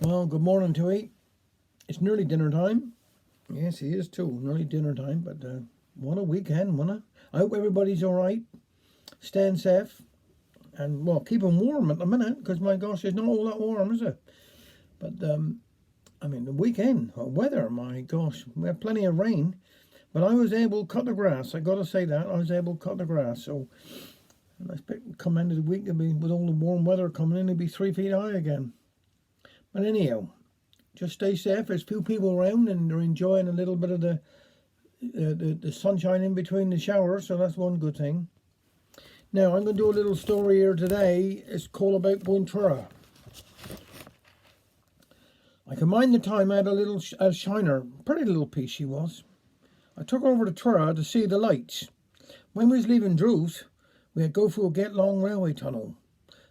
Well, good morning to you. It's nearly dinner time. Yes, it is too. Nearly dinner time, but what a weekend, wasn't it? I hope everybody's all right, staying safe, and well, keep 'em warm at the minute, because my gosh, it's not all that warm, is it? But I mean, the weekend, weather, my gosh, we had plenty of rain, but I was able to cut the grass. I got to say that I was able to cut the grass. So I expect come end of the week, it'll be, with all the warm weather coming in, it'll be 3 feet high again. But anyhow, just stay safe. There's few people around, and they're enjoying a little bit of the sunshine in between the showers, so that's one good thing. Now I'm going to do a little story here today. It's called about going Trura. I can mind the time I had a little shiner, pretty little piece she was. I took her over to Trura to see the lights. When we was leaving Druce, we had to go through a get-long railway tunnel.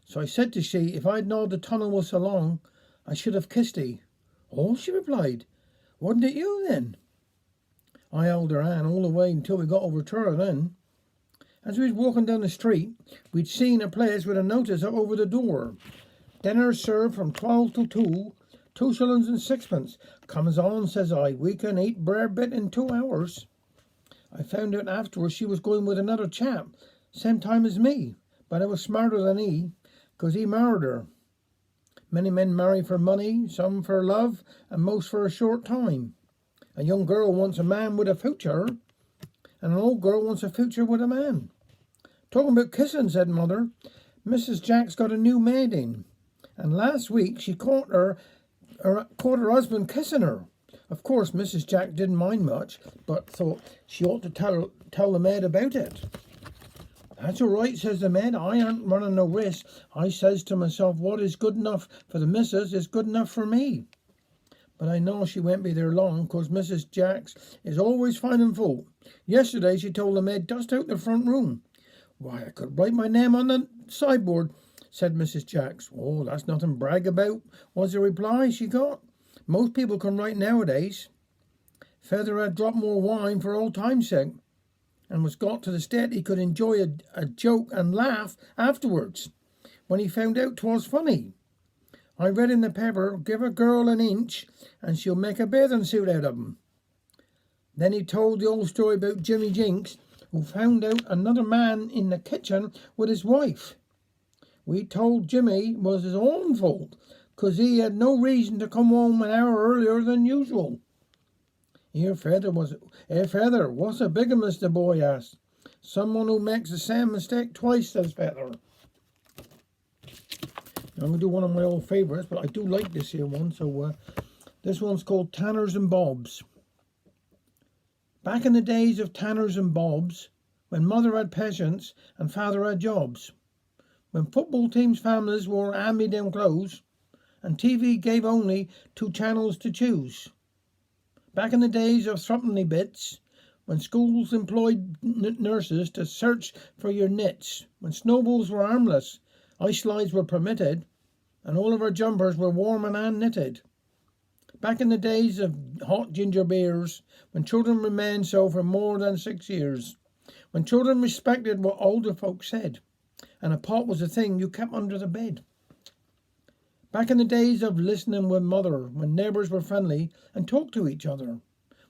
So I said to she, if I'd known the tunnel was so long, I should have kissed thee. Oh, she replied, wasn't it you then? I held her hand all the way until we got over Trura then. As we was walking down the street, we'd seen a place with a notice up over the door. Dinner served from 12 till 2, 2 shillings and sixpence. Comes on, says I, we can eat bread bit in 2 hours. I found out afterwards she was going with another chap, same time as me, but I was smarter than he, 'cause he married her. Many men marry for money, some for love, and most for a short time. A young girl wants a man with a future, and an old girl wants a future with a man. Talking about kissing, said Mother, Mrs. Jack's got a new maid in, and last week she caught her husband kissing her. Of course, Mrs. Jack didn't mind much, but thought she ought to tell the maid about it. That's all right, says the maid. I aren't running no risk. I says to myself, what is good enough for the missus is good enough for me. But I know she won't be there long, 'cause Mrs. Jacks is always finding fault. Yesterday she told the maid, dust out the front room. Why, I could write my name on the sideboard, said Mrs. Jacks. Oh, that's nothing to brag about, was the reply she got. Most people can write nowadays. Feather had dropped more wine for old time's sake, and was got to the state he could enjoy a joke and laugh afterwards, when he found out 'twas funny. I read in the paper, give a girl an inch, and she'll make a bathing suit out of 'em. Then he told the old story about Jimmy Jinks, who found out another man in the kitchen with his wife. We told Jimmy was his own fault, 'cause he had no reason to come home an hour earlier than usual. Feather, what's a bigamist, the boy asked. Someone who makes the same mistake twice, says Feather. I'm going to do one of my old favourites, but I do like this here one. So this one's called Tanners and Bobs. Back in the days of Tanners and Bobs, when mother had patients and father had jobs, when football teams' families wore hand-me-down clothes, and TV gave only 2 channels to choose. Back in the days of threepenny bits, when schools employed nurses to search for your nits, when snowballs were harmless, ice slides were permitted, and all of our jumpers were warm and hand-knitted. Back in the days of hot ginger beers, when children remained so for more than 6 years, when children respected what older folks said, and a pot was a thing you kept under the bed. Back in the days of listening with mother, when neighbours were friendly and talked to each other,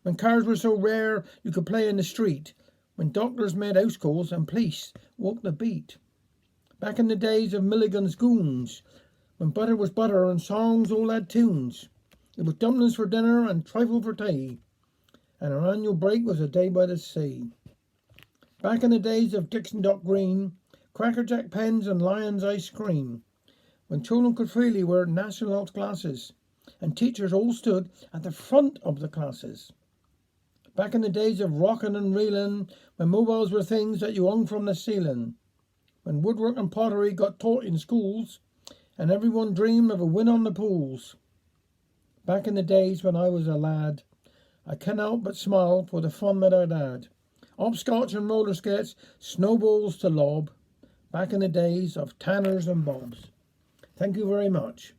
when cars were so rare you could play in the street, when doctors made house calls and police walked the beat. Back in the days of Milligan's goons, when butter was butter and songs all had tunes. It was dumplings for dinner and trifle for tea, and our annual break was a day by the sea. Back in the days of Dixon Dock Green, Cracker Jack pens and Lion's ice cream, when children could freely wear national health glasses, and teachers all stood at the front of the classes. Back in the days of rockin' and reelin', when mobiles were things that you hung from the ceiling, when woodwork and pottery got taught in schools, and everyone dreamed of a win on the pools. Back in the days when I was a lad, I can't help but smile for the fun that I'd had. Hopscotch and roller skates, snowballs to lob, back in the days of Tanners and Bobs. Thank you very much.